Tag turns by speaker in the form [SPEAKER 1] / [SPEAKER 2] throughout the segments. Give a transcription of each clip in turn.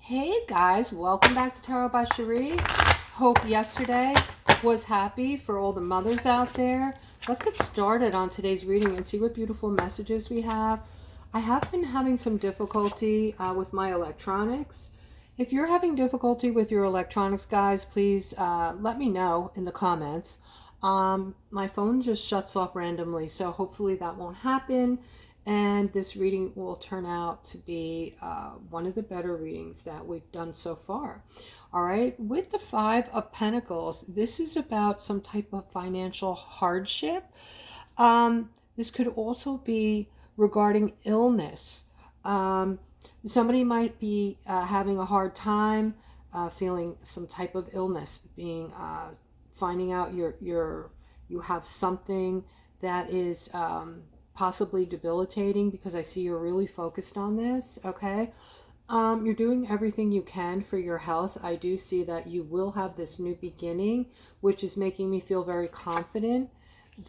[SPEAKER 1] Hey guys, welcome back to Tarot by Cherie. Hope yesterday was happy for all the mothers out there. Let's get started on today's reading and see what beautiful messages we have. I have been having some difficulty with my electronics. If you're having difficulty with your electronics, guys, please let me know in the comments. My phone just shuts off randomly, so hopefully that won't happen. And this reading will turn out to be one of the better readings that we've done so far. All right, with the Five of Pentacles, this is about some type of financial hardship. This could also be regarding illness. Somebody might be having a hard time feeling some type of illness, being finding out you have something that is possibly debilitating, because I see you're really focused on this. Okay, you're doing everything you can for your health. I do see that you will have this new beginning, which is making me feel very confident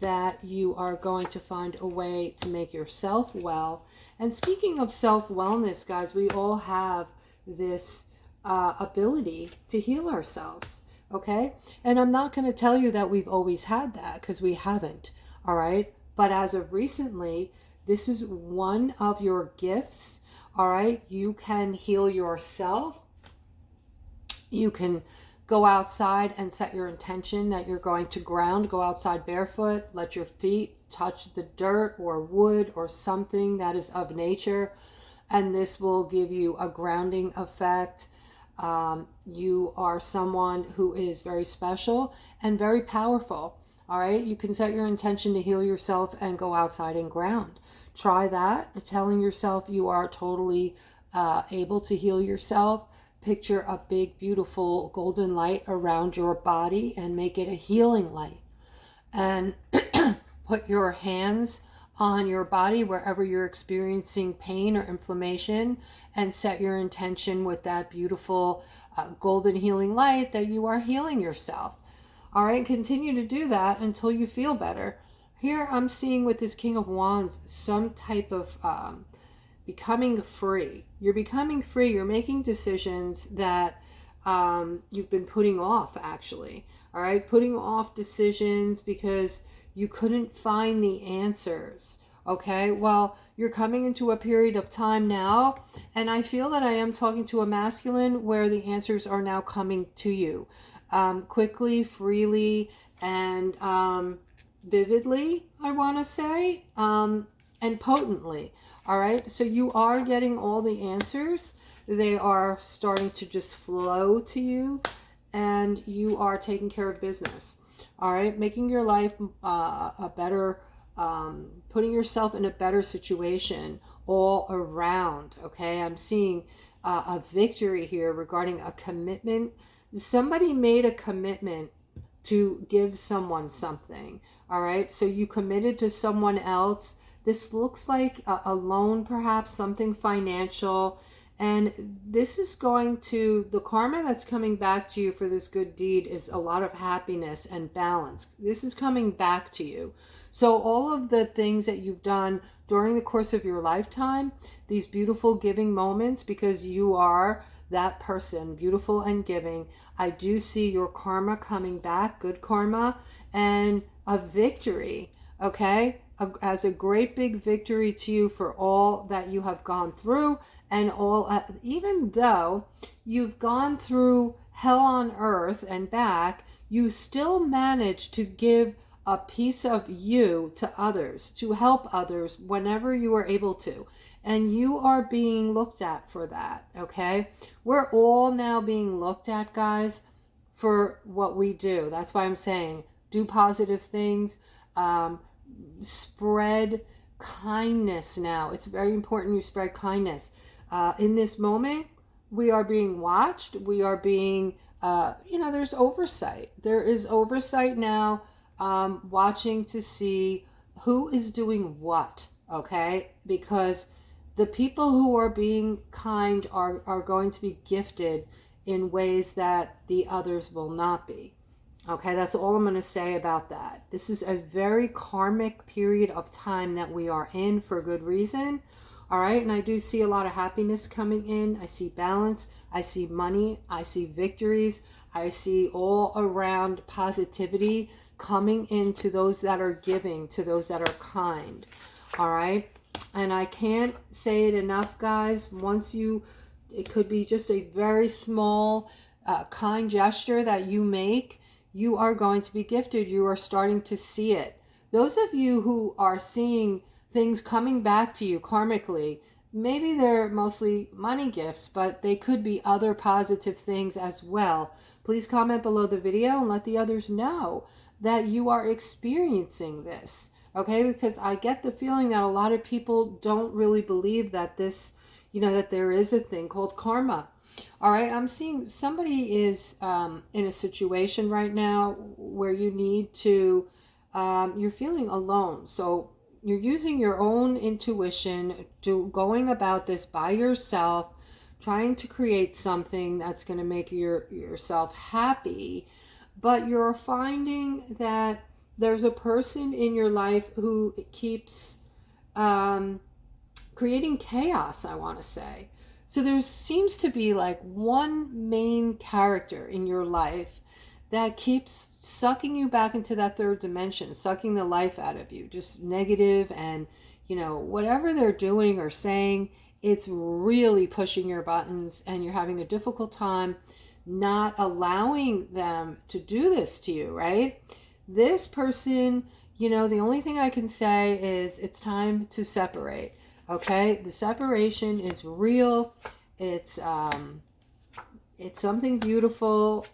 [SPEAKER 1] that you are going to find a way to make yourself well. And speaking of self-wellness, guys, we all have this ability to heal ourselves. Okay, and I'm not going to tell you that we've always had that, because we haven't. All right, but as of recently, this is one of your gifts. All right, you can heal yourself. You can go outside and set your intention that you're going to ground. Go outside barefoot. Let your feet touch the dirt or wood or something that is of nature, and this will give you a grounding effect. You are someone who is very special and very powerful. All right, you can set your intention to heal yourself and go outside and ground. Try that, telling yourself you are totally able to heal yourself. Picture a big, beautiful golden light around your body and make it a healing light. And put your hands on your body wherever you're experiencing pain or inflammation, and set your intention with that beautiful golden healing light that you are healing yourself. All right, continue to do that until you feel better. Here I'm seeing with this King of Wands some type of becoming free. You're becoming free. You're making decisions that you've been putting off, actually. All right, putting off decisions because you couldn't find the answers. Okay, well, you're coming into a period of time now, and I feel that I am talking to a masculine where the answers are now coming to you. Quickly, freely, and vividly, I want to say, and potently. All right, so you are getting all the answers. They are starting to just flow to you, and you are taking care of business. All right, making your life a better, putting yourself in a better situation all around. Okay, I'm seeing a victory here regarding a commitment. Somebody made a commitment to give someone something. All right, so you committed to someone else. This looks like a loan, perhaps something financial, and this is going to, the karma that's coming back to you for this good deed is a lot of happiness and balance. This is coming back to you. So all of the things that you've done during the course of your lifetime, these beautiful giving moments, because you are that person, beautiful and giving, I do see your karma coming back, good karma, and a victory. Okay, as a great big victory to you for all that you have gone through, and all, even though you've gone through hell on earth and back, you still manage to give a piece of you to others, to help others whenever you are able to. And you are being looked at for that, okay? We're all now being looked at, guys, for what we do. That's why I'm saying do positive things. Spread kindness now. It's very important you spread kindness. In this moment, we are being watched. We are being, there's oversight. There is oversight now, watching to see who is doing what, okay? Because the people who are being kind are going to be gifted in ways that the others will not be. Okay, that's all I'm going to say about that. This is a very karmic period of time that we are in for good reason. All right, and I do see a lot of happiness coming in. I see balance. I see money. I see victories. I see all around positivity coming into those that are giving, to those that are kind. All right, and I can't say it enough, guys. It could be just a very small, kind gesture that you make. You are going to be gifted. You are starting to see it. Those of you who are seeing things coming back to you karmically, maybe they're mostly money gifts, but they could be other positive things as well. Please comment below the video and let the others know that you are experiencing this, okay? Because I get the feeling that a lot of people don't really believe that this, that there is a thing called karma. All right, I'm seeing somebody is in a situation right now where you need to, you're feeling alone. So you're using your own intuition to going about this by yourself, trying to create something that's going to make yourself happy. But you're finding that there's a person in your life who keeps creating chaos, I want to say. So there seems to be like one main character in your life that keeps sucking you back into that third dimension, sucking the life out of you, just negative, and whatever they're doing or saying, it's really pushing your buttons, and you're having a difficult time not allowing them to do this to you, right? This person, the only thing I can say is it's time to separate. Okay, the separation is real. It's something beautiful.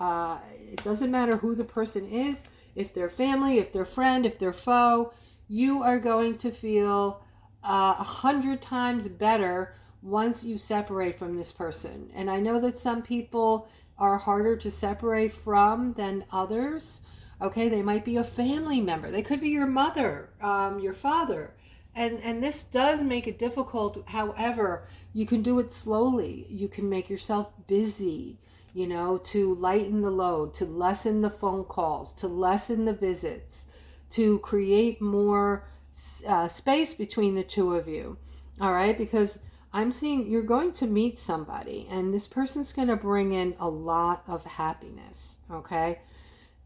[SPEAKER 1] It doesn't matter who the person is, if they're family, if they're friend, if they're foe, you are going to feel 100 times better once you separate from this person. And I know that some people are harder to separate from than others. Okay, they might be a family member. They could be your mother, your father. And this does make it difficult. However, you can do it slowly. You can make yourself busy, to lighten the load, to lessen the phone calls, to lessen the visits, to create more space between the two of you. All right, because I'm seeing you're going to meet somebody, and this person's going to bring in a lot of happiness. Okay,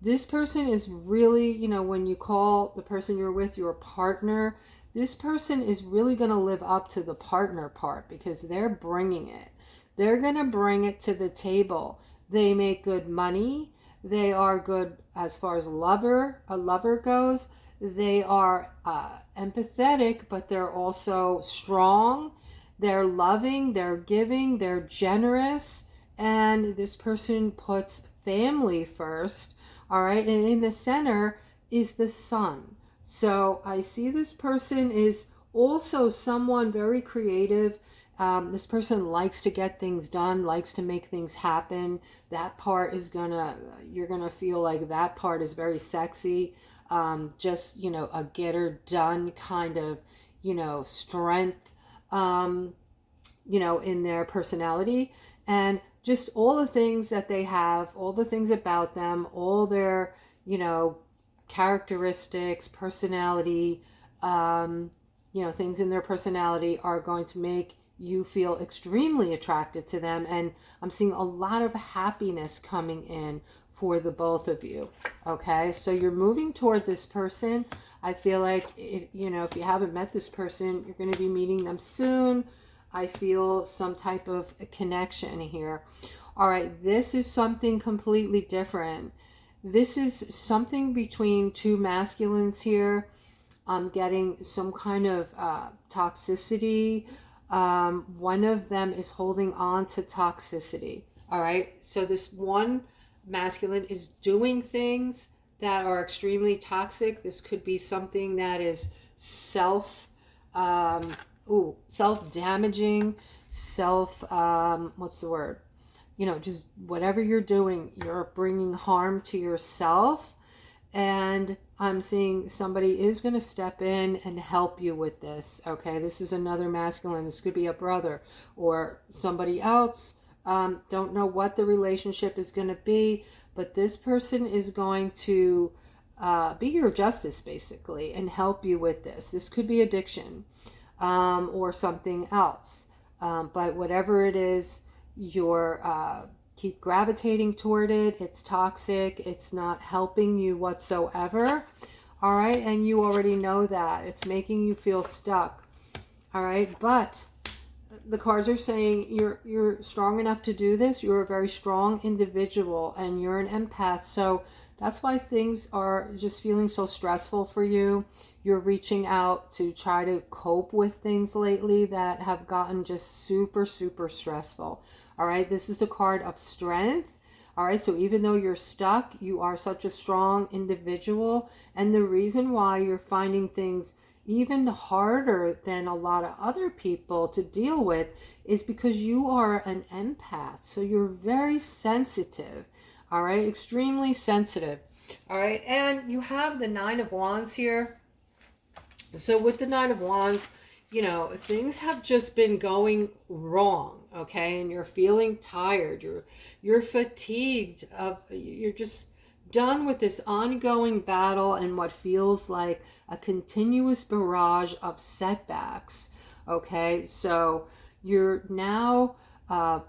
[SPEAKER 1] this person is really, when you call the person you're with your partner, this person is really going to live up to the partner part, because they're bringing it. They're going to bring it to the table. They make good money. They are good as far as a lover goes. They are empathetic, but they're also strong. They're loving. They're giving. They're generous. And this person puts family first. All right. And in the center is the sun. So I see this person is also someone very creative. This person likes to get things done, likes to make things happen. That part is you're gonna feel like that part is very sexy. Just, a get her done kind of, strength, in their personality. And just all the things that they have, all the things about them, all their, characteristics, personality, things in their personality are going to make you feel extremely attracted to them. And I'm seeing a lot of happiness coming in for the both of you. Okay, so you're moving toward this person. I feel like if you haven't met this person, you're going to be meeting them soon. I feel some type of connection here. All right, this is something completely different. This is something between two masculines here. I'm getting some kind of toxicity. One of them is holding on to toxicity. All right, so this one masculine is doing things that are extremely toxic. This could be something that is self-damaging, what's the word? Just whatever you're doing, you're bringing harm to yourself. And I'm seeing somebody is going to step in and help you with this. Okay, this is another masculine. This could be a brother or somebody else. Don't know what the relationship is going to be, but this person is going to be your justice, basically, and help you with this. This could be addiction. or something else. But whatever it is, you're keep gravitating toward it. It's toxic. It's not helping you whatsoever. All right, and you already know that. It's making you feel stuck. All right, but the cards are saying you're strong enough to do this. You're a very strong individual and you're an empath. So that's why things are just feeling so stressful for you. You're reaching out to try to cope with things lately that have gotten just super, super stressful. All right, this is the card of strength. All right, so even though you're stuck, you are such a strong individual. And the reason why you're finding things even harder than a lot of other people to deal with is because you are an empath. So you're very sensitive. All right, extremely sensitive. All right, and you have the Nine of Wands here. So with the Nine of Wands, you know, things have just been going wrong, okay? And you're feeling tired. You're fatigued. You're just done with this ongoing battle and what feels like a continuous barrage of setbacks, okay? So you're now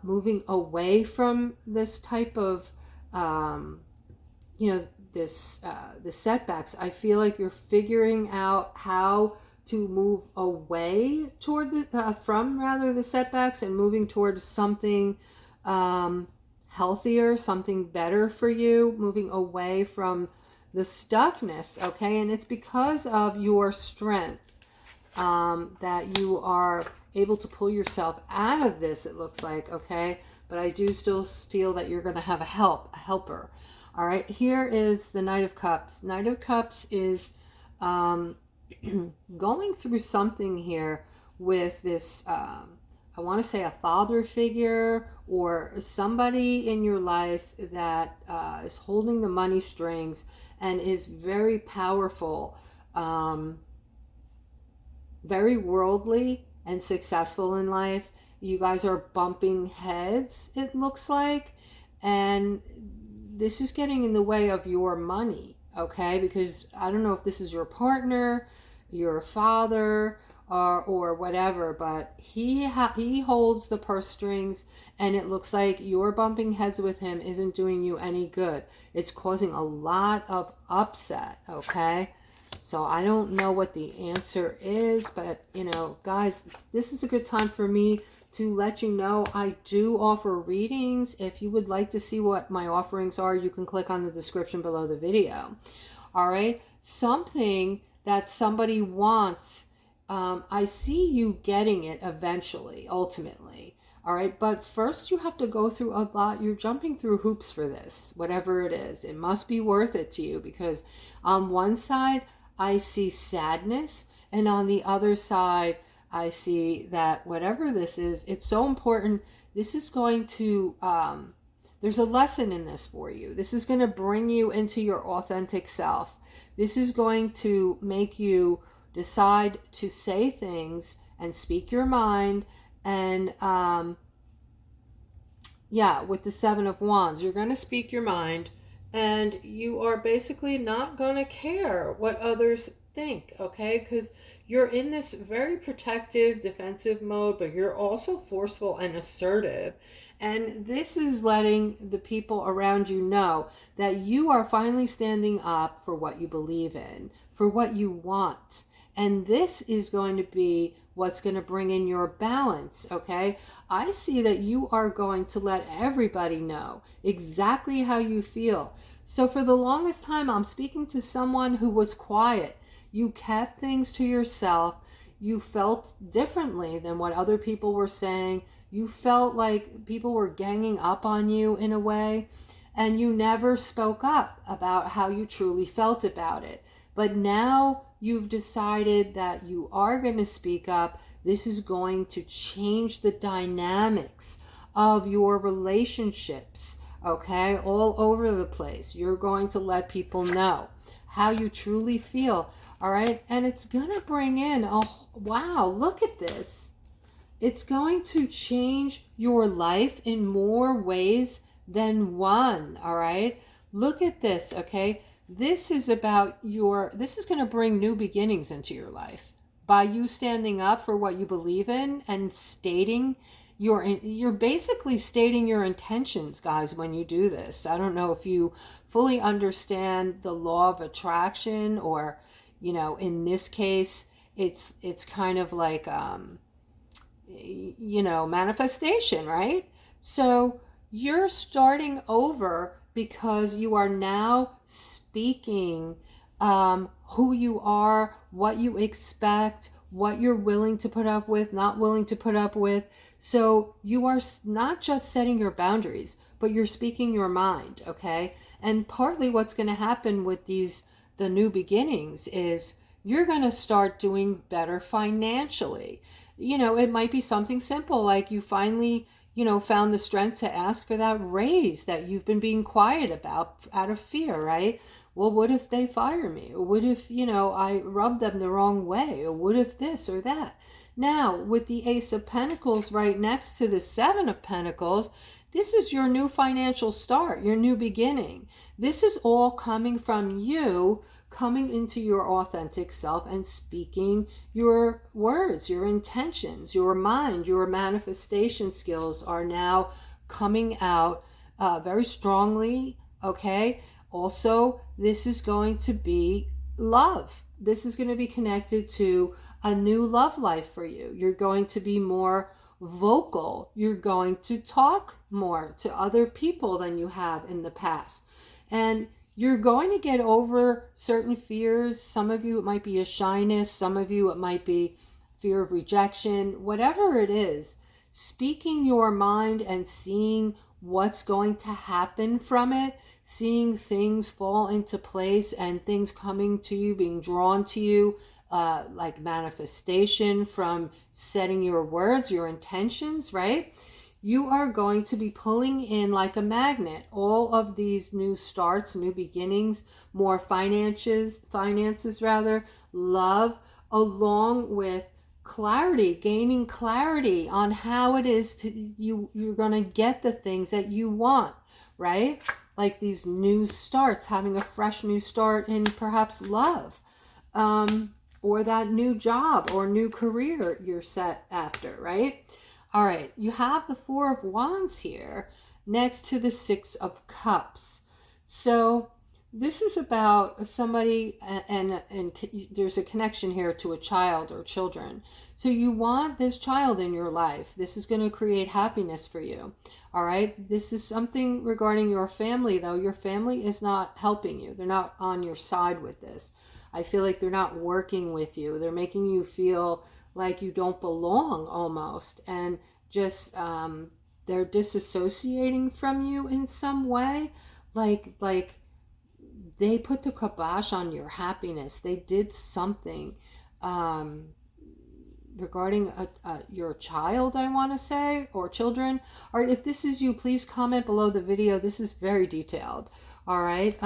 [SPEAKER 1] moving away from this type of, you know, the setbacks. I feel like you're figuring out how to move away toward from the setbacks and moving towards something healthier, something better for you, moving away from the stuckness, okay? And it's because of your strength that you are able to pull yourself out of this, it looks like, okay? But I do still feel that you're going to have a helper. All right, here is the Knight of Cups. Knight of Cups is going through something here with this, I want to say a father figure or somebody in your life that is holding the money strings and is very powerful, very worldly and successful in life. You guys are bumping heads, it looks like, and this is getting in the way of your money, okay? Because I don't know if this is your partner, your father, or whatever, but he holds the purse strings, and it looks like your bumping heads with him isn't doing you any good. It's causing a lot of upset, okay? So I don't know what the answer is, but, you know, guys, this is a good time for me to let you know I do offer readings. If you would like to see what my offerings are, you can click on the description below the video. All right, something that somebody wants, I see you getting it eventually, ultimately. All right, but first you have to go through a lot. You're jumping through hoops for this, whatever it is. It must be worth it to you, because on one side I see sadness, and on the other side I see that whatever this is, it's so important. This is going to, there's a lesson in this for you. This is going to bring you into your authentic self. This is going to make you decide to say things and speak your mind. And yeah, with the Seven of Wands, you're going to speak your mind, and you are basically not going to care what others think, okay? Because you're in this very protective, defensive mode, but you're also forceful and assertive. And this is letting the people around you know that you are finally standing up for what you believe in, for what you want. And this is going to be what's going to bring in your balance, okay? I see that you are going to let everybody know exactly how you feel. So for the longest time, I'm speaking to someone who was quiet. You kept things to yourself. You felt differently than what other people were saying. You felt like people were ganging up on you in a way, and you never spoke up about how you truly felt about it. But now you've decided that you are going to speak up. This is going to change the dynamics of your relationships, okay, all over the place. You're going to let people know how you truly feel, all right? And it's going to bring in, oh, wow, look at this. It's going to change your life in more ways than one, all right? Look at this, okay? This is about this is going to bring new beginnings into your life, by you standing up for what you believe in and stating you're basically stating your intentions, guys, when you do this. I don't know if you fully understand the law of attraction, or in this case it's kind of like manifestation, right? So you're starting over because you are now speaking who you are, what you expect, what you're willing to put up with, not willing to put up with. So you are not just setting your boundaries, but you're speaking your mind, okay? And partly what's going to happen with the new beginnings is you're going to start doing better financially. It might be something simple like you finally found the strength to ask for that raise that you've been being quiet about out of fear, right? Well, what if they fire me? Or what if, I rub them the wrong way? Or what if this or that? Now, with the Ace of Pentacles right next to the Seven of Pentacles, this is your new financial start, your new beginning. This is all coming from you, coming into your authentic self and speaking your words, your intentions, your mind, your manifestation skills are now coming out very strongly, okay? Also, this is going to be love. This is going to be connected to a new love life for you. You're going to be more vocal. You're going to talk more to other people than you have in the past. And you're going to get over certain fears. Some of you, it might be a shyness. Some of you, it might be fear of rejection. Whatever it is, speaking your mind and seeing what's going to happen from it, seeing things fall into place and things coming to you, being drawn to you, like manifestation from setting your words, your intentions, right? You are going to be pulling in like a magnet all of these new starts, new beginnings, more finances rather, love, along with clarity, gaining clarity on how it is you're going to get the things that you want, right? Like these new starts, having a fresh new start in perhaps love, or that new job or new career you're set after, right? All right, you have the Four of Wands here next to the Six of Cups. So this is about somebody, and there's a connection here to a child or children. So you want this child in your life. This is going to create happiness for you. All right, this is something regarding your family, though. Your family is not helping you. They're not on your side with this. I feel like they're not working with you. They're making you feel like you don't belong almost, and just they're disassociating from you in some way, like they put the kibosh on your happiness. They did something regarding your child, I want to say, or children. All right, if this is you, please comment below the video. This is very detailed. All right.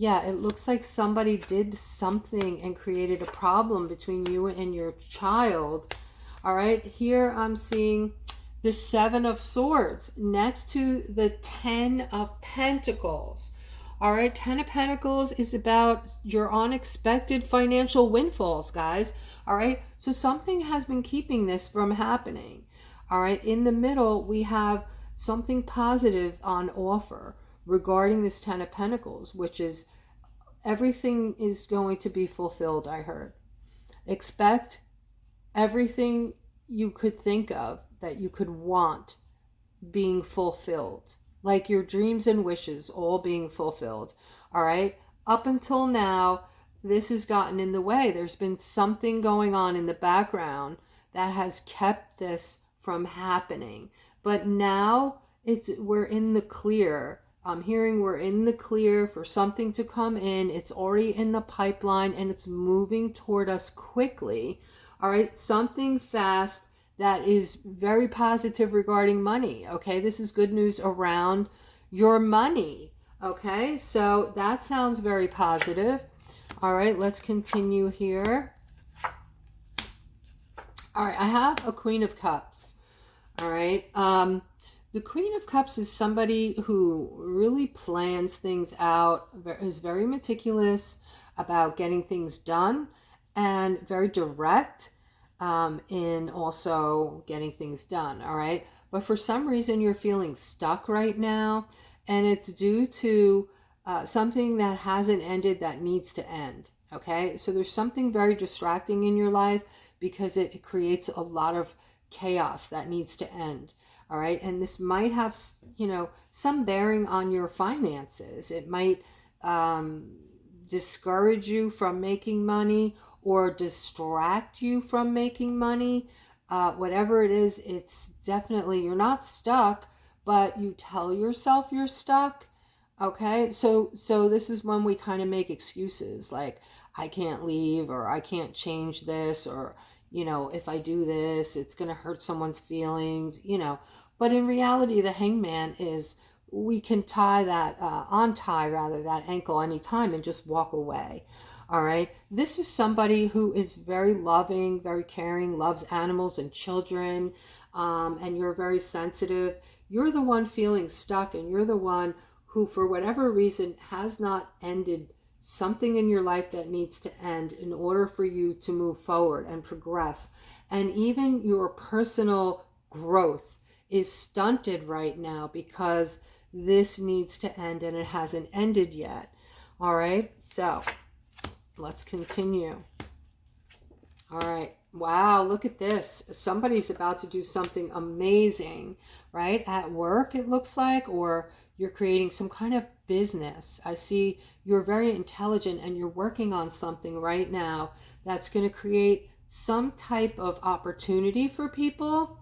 [SPEAKER 1] Yeah, it looks like somebody did something and created a problem between you and your child. All right, here I'm seeing the Seven of Swords next to the Ten of Pentacles. All right, Ten of Pentacles is about your unexpected financial windfalls, guys. All right, so something has been keeping this from happening. All right, in the middle, we have something positive on offer regarding this Ten of Pentacles, which is everything is going to be fulfilled, I heard. Expect everything you could think of that you could want being fulfilled, like your dreams and wishes all being fulfilled. All right, up until now, this has gotten in the way. There's been something going on in the background that has kept this from happening, but now we're in the clear. I'm hearing we're in the clear for something to come in. It's already in the pipeline and it's moving toward us quickly. All right, something fast that is very positive regarding money. Okay, this is good news around your money. Okay, so that sounds very positive. All right, let's continue here. All right, I have a Queen of Cups. All right, the Queen of Cups is somebody who really plans things out, is very meticulous about getting things done, and very direct in also getting things done, all right? But for some reason, you're feeling stuck right now, and it's due to something that hasn't ended that needs to end, okay? So there's something very distracting in your life because it creates a lot of chaos that needs to end, all right? And this might have, you know, some bearing on your finances. It might discourage you from making money or distract you from making money. Whatever it is, it's definitely, you're not stuck, but you tell yourself you're stuck. Okay, so this is when we kind of make excuses like, I can't leave, or I can't change this, or, you know, if I do this, it's going to hurt someone's feelings, you know. But in reality, the hangman is, we can tie that, untie rather, that ankle anytime and just walk away. All right. This is somebody who is very loving, very caring, loves animals and children, and you're very sensitive. You're the one feeling stuck, and you're the one who, for whatever reason, has not ended something in your life that needs to end in order for you to move forward and progress. And even your personal growth is stunted right now because this needs to end, and it hasn't ended yet. All right. So let's continue. All right. Wow, look at this. Somebody's about to do something amazing, right? At work, it looks like, or you're creating some kind of business. I see you're very intelligent and you're working on something right now that's going to create some type of opportunity for people.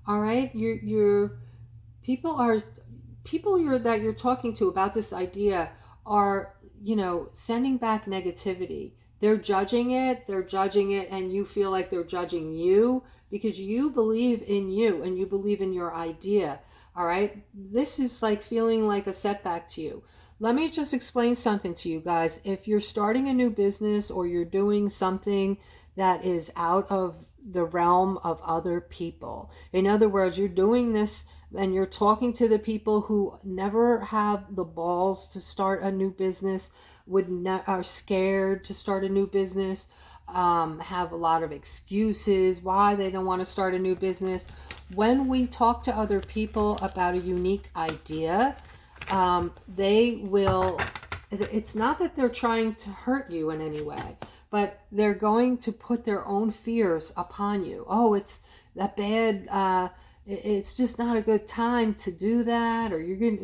[SPEAKER 1] All right? People that you're talking to about this idea are, you know, sending back negativity. They're judging it, and you feel like they're judging you because you believe in you and you believe in your idea. All right. This is like feeling like a setback to you. Let me just explain something to you guys. If you're starting a new business or you're doing something that is out of the realm of other people, in other words, you're doing this and you're talking to the people who never have the balls to start a new business, are scared to start a new business, have a lot of excuses why they don't want to start a new business. When we talk to other people about a unique idea, they will, it's not that they're trying to hurt you in any way, but they're going to put their own fears upon you. Oh, it's that bad, it's just not a good time to do that, or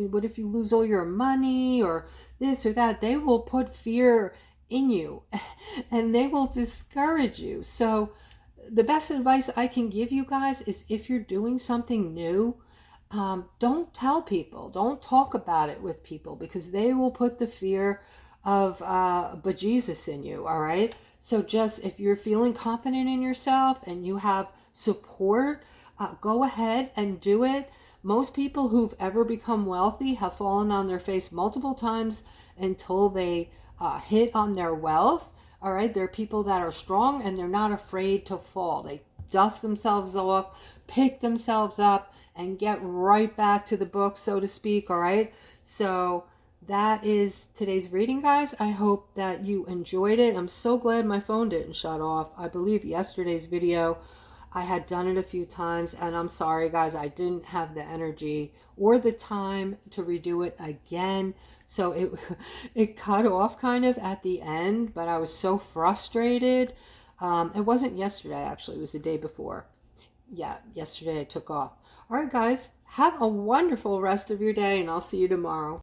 [SPEAKER 1] what if you lose all your money, or this or that. They will put fear in you and they will discourage you. So the best advice I can give you guys is, if you're doing something new, don't tell people, don't talk about it with people, because they will put the fear of bejesus in you. All right. So just, if you're feeling confident in yourself and you have support, go ahead and do it. Most people who've ever become wealthy have fallen on their face multiple times until they hit on their wealth. All right. There are people that are strong and they're not afraid to fall. They dust themselves off, pick themselves up, and get right back to the book, so to speak. All right. So that is today's reading, guys. I hope that you enjoyed it. I'm so glad my phone didn't shut off. I believe yesterday's video, I had done it a few times, and I'm sorry, guys, I didn't have the energy or the time to redo it again. So it cut off kind of at the end, but I was so frustrated. It wasn't yesterday, actually. It was the day before. Yeah, yesterday I took off. All right, guys, have a wonderful rest of your day, and I'll see you tomorrow.